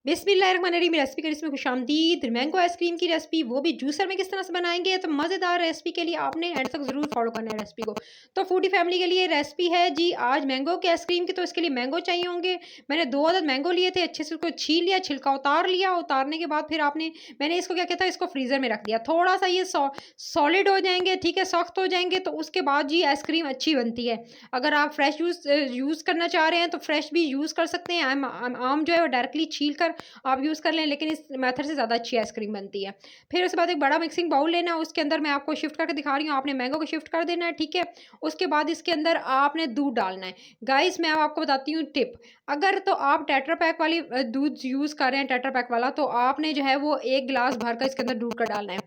बिस्मिल्लाहिर्रहमानिर्रहीम। रेसिपी की इसमें खुशामदीद। मैंगो आइसक्रीम की रेसिपी, वो भी जूसर में किस तरह से बनाएंगे, तो मज़ेदार रेसिपी के लिए आपने एंड तक ज़रूर फॉलो करना है रेसिपी को। तो फूडी फैमिली के लिए रेसिपी है जी आज मैंगो की आइसक्रीम की। तो इसके लिए मैंगो चाहिए होंगे। मैंने 2 अदद मैंगो लिए थे, अच्छे से उसको छील लिया, छिलका उतार लिया। उतारने के बाद फिर मैंने इसको क्या किया था, इसको फ्रीज़र में रख दिया। थोड़ा सा ये सॉलिड हो जाएंगे, ठीक है, सख्त हो जाएंगे, तो उसके बाद जी आइसक्रीम अच्छी बनती है। अगर आप फ्रेश यूज़ करना चाह रहे हैं तो फ्रेश भी यूज़ कर सकते हैं। आम जो है वो डायरेक्टली छील कर आप यूज़ कर लें, लेकिन इस मेथड से ज़्यादा अच्छी आइसक्रीम बनती है। फिर उसके बाद एक बड़ा मिक्सिंग बाउल लेना है, उसके अंदर मैं आपको शिफ्ट करके दिखा रही हूँ, आपने मैंगो को शिफ्ट कर देना है, ठीक है। उसके बाद इसके अंदर आपने दूध डालना है। गाइस मैं अब आपको बताती हूँ टिप। अगर तो आप टेट्रा पैक वाली दूध यूज़ कर रहे हैं, टेट्रा पैक वाला, तो आपने जो है वो 1 गिलास भरकर इसके अंदर दूध का डालना है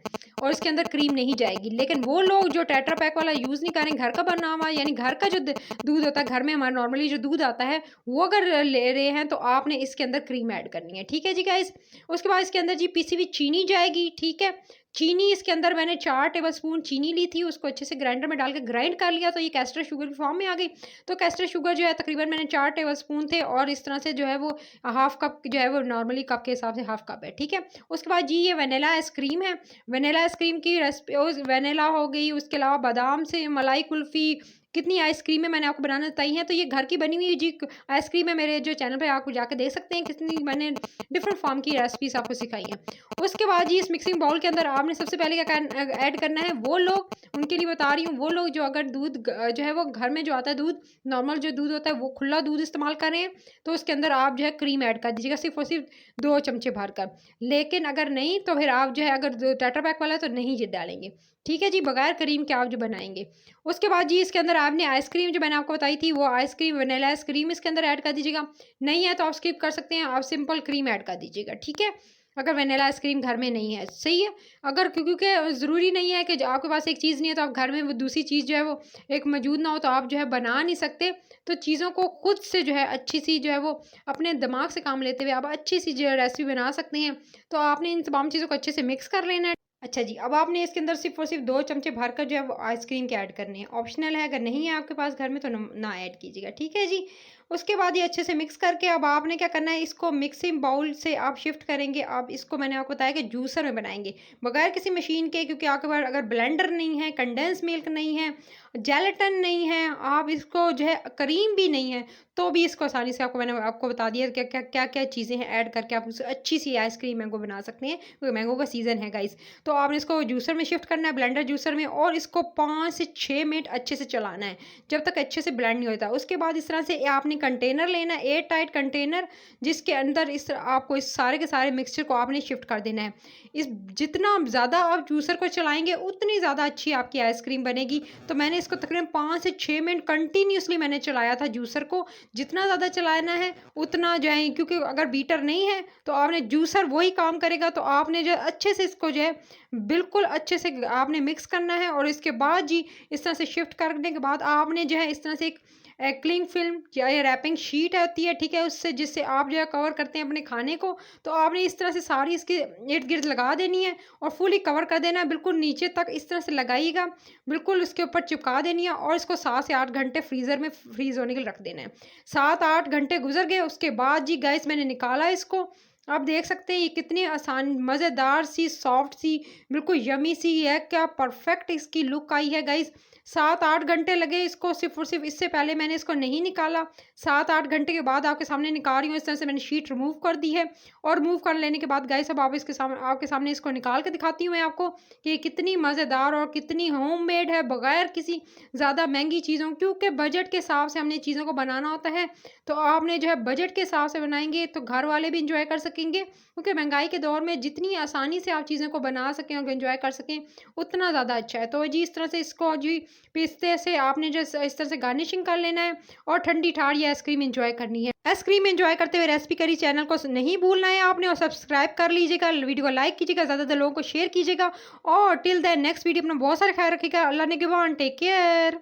और इसके अंदर क्रीम नहीं जाएगी। लेकिन वो लोग जो टेट्रा पैक वाला यूज़ नहीं कर रहे हैं, घर का बना हुआ यानी घर का जो दूध होता है, घर में हमारा नॉर्मली जो दूध आता है, वो अगर ले रहे हैं तो आपने इसके अंदर क्रीम ऐड करनी है, ठीक है जी गाइस। उसके बाद इसके अंदर जी पिसी हुई चीनी जाएगी, ठीक है। चीनी इसके अंदर मैंने 4 टेबलस्पून चीनी ली थी, उसको अच्छे से ग्राइंडर में डाल के ग्राइंड कर लिया, तो ये कैस्टर शुगर की फॉर्म में आ गई। तो कैस्टर शुगर जो है तकरीबन मैंने 4 टेबलस्पून थे और इस तरह से जो है वो हाफ कप जो है वो नॉर्मली कप के हिसाब से हाफ कप है, ठीक है। उसके बाद जी ये वनीला आइसक्रीम है। वनीला आइसक्रीम की रेसिपी वनीला हो गई, उसके अलावा बादाम से मलाई कुल्फ़ी, कितनी आइसक्रीमें मैंने आपको बनाना बताई हैं। तो ये घर की बनी हुई जी आइसक्रीम है। मेरे जो चैनल पे आप जाके देख सकते हैं, कितनी मैंने डिफरेंट फॉर्म की रेसिपीज़ आपको सिखाई हैं। उसके बाद जी इस मिक्सिंग बाउल के अंदर आपने सबसे पहले क्या ऐड करना है, वो लोग उनके लिए बता रही हूँ, वो लोग जो अगर दूध जो है वो घर में जो आता है दूध, नॉर्मल जो दूध होता है, वो खुला दूध इस्तेमाल कर रहे हैं, तो उसके अंदर आप जो है क्रीम ऐड कर दीजिएगा, सिर्फ और सिर्फ 2 चमचे भरकर। लेकिन अगर नहीं तो फिर आप जो है अगर टेट्रा पैक वाला है तो नहीं जी डालेंगे, ठीक है जी, बगैर क्रीम के आप जो बनाएंगे। उसके बाद जी इसके अंदर आपने आइसक्रीम जो मैंने आपको बताई थी, वो आइसक्रीम वनीला आइसक्रीम इसके अंदर ऐड कर दीजिएगा। नहीं है तो आप स्किप कर सकते हैं, आप सिंपल क्रीम ऐड कर दीजिएगा, ठीक है। अगर वनीला आइसक्रीम घर में नहीं है, सही है। अगर क्योंकि ज़रूरी नहीं है कि जो आपके पास एक चीज़ नहीं है तो आप घर में वो दूसरी चीज़ जो है वो एक मौजूद ना हो तो आप जो है बना नहीं सकते। तो चीज़ों को खुद से जो है अच्छी सी जो है वो अपने दिमाग से काम लेते हुए आप अच्छी सी जो है रेसिपी बना सकते हैं। तो आपने इन तमाम चीज़ों को अच्छे से मिक्स कर लेना है। अच्छा जी, अब आपने इसके अंदर सिर्फ़ और सिर्फ़ 2 चमचे भरकर जो है वो आइसक्रीम के ऐड करने हैं। ऑप्शनल है, अगर नहीं है आपके पास घर में तो ना ऐड कीजिएगा, ठीक है जी। उसके बाद ये अच्छे से मिक्स करके अब आपने क्या करना है, इसको मिक्सिंग बाउल से आप शिफ्ट करेंगे। अब इसको मैंने आपको बताया कि जूसर में बनाएँगे, बगैर किसी मशीन के, क्योंकि आपके पास अगर ब्लेंडर नहीं है, कंडेंस मिल्क नहीं है, जेलेटिन नहीं है, आप इसको जो है क्रीम भी नहीं है, तो भी इसको आसानी से मैंने आपको बता दिया क्या-क्या चीज़ें हैं ऐड करके आप उसे अच्छी सी आइसक्रीम मैंगो बना सकते हैं, क्योंकि मैंगो का सीज़न है गाइस। तो आपने इसको जूसर में शिफ्ट करना है, ब्लेंडर जूसर में, और इसको 5 से 6 मिनट अच्छे से चलाना है, जब तक अच्छे से ब्लेंड नहीं होता। उसके बाद इस तरह से आपने कंटेनर लेना है, एयर टाइट कंटेनर, जिसके अंदर आपको इस सारे के सारे मिक्सचर को आपने शिफ्ट कर देना है। इस जितना ज़्यादा आप जूसर को चलाएँगे, उतनी ज़्यादा अच्छी आपकी आइसक्रीम बनेगी। तो मैंने इसको तकरीबन 5 से 6 मिनट कंटिन्यूअसली मैंने चलाया था जूसर को। जितना ज़्यादा चलाना है उतना जो है, क्योंकि अगर बीटर नहीं है तो आपने जूसर वही काम करेगा। तो आपने जो अच्छे से इसको जो है बिल्कुल अच्छे से आपने मिक्स करना है, और इसके बाद जी इस तरह से शिफ्ट करने के बाद आपने जो है इस तरह से एक क्लिंग फिल्म या ये रैपिंग शीट आती है, ठीक है, उससे जिससे आप जो है कवर करते हैं अपने खाने को, तो आपने इस तरह से सारी इसके इर्द गिर्द लगा देनी है और फुली कवर कर देना है, बिल्कुल नीचे तक इस तरह से लगाइएगा, बिल्कुल उसके ऊपर चिपका देनी है, और इसको 7 से 8 घंटे फ्रीज़र में फ्रीज़ होने के लिए रख देना है। 7-8 घंटे गुजर गए, उसके बाद जी गाइस मैंने निकाला इसको। आप देख सकते हैं ये कितनी आसान, मज़ेदार सी, सॉफ्ट सी, बिल्कुल यमी सी है, क्या परफेक्ट इसकी लुक आई है गाइस। 7-8 घंटे लगे इसको, सिर्फ़ और सिर्फ़, इससे पहले मैंने इसको नहीं निकाला। 7-8 घंटे के बाद आपके सामने निकाल रही हूँ। इस तरह से मैंने शीट रिमूव कर दी है, और रिमूव कर लेने के बाद गाइस अब आप इसके सामने आपके सामने इसको निकाल के दिखाती हूँ मैं आपको कि ये कितनी मज़ेदार और कितनी होममेड है, बगैर किसी ज़्यादा महँगी चीज़ों, क्योंकि बजट के हिसाब से हमने चीज़ों को बनाना होता है। तो आपने जो है बजट के हिसाब से बनाएँगे तो घर वाले भी एन्जॉय कर सकेंगे, क्योंकि महँगाई के दौर में जितनी आसानी से आप चीज़ों को बना सकें और एन्जॉय कर सकें, उतना ज़्यादा अच्छा है। तो जी इस तरह से इसको जी पिस्ते से आपने जो इस तरह से गार्निशिंग कर लेना है, और ठंडी ठार ये आइसक्रीम एंजॉय करनी है। आइसक्रीम एंजॉय करते हुए रेसिपी करी चैनल को नहीं भूलना है आपने, और सब्सक्राइब कर लीजिएगा, वीडियो को लाइक कीजिएगा, ज़्यादातर लोगों को शेयर कीजिएगा, और टिल देन नेक्स्ट वीडियो अपना बहुत सारा ख्याल रखिएगा। अल्लाह ने गिवन, टेक केयर।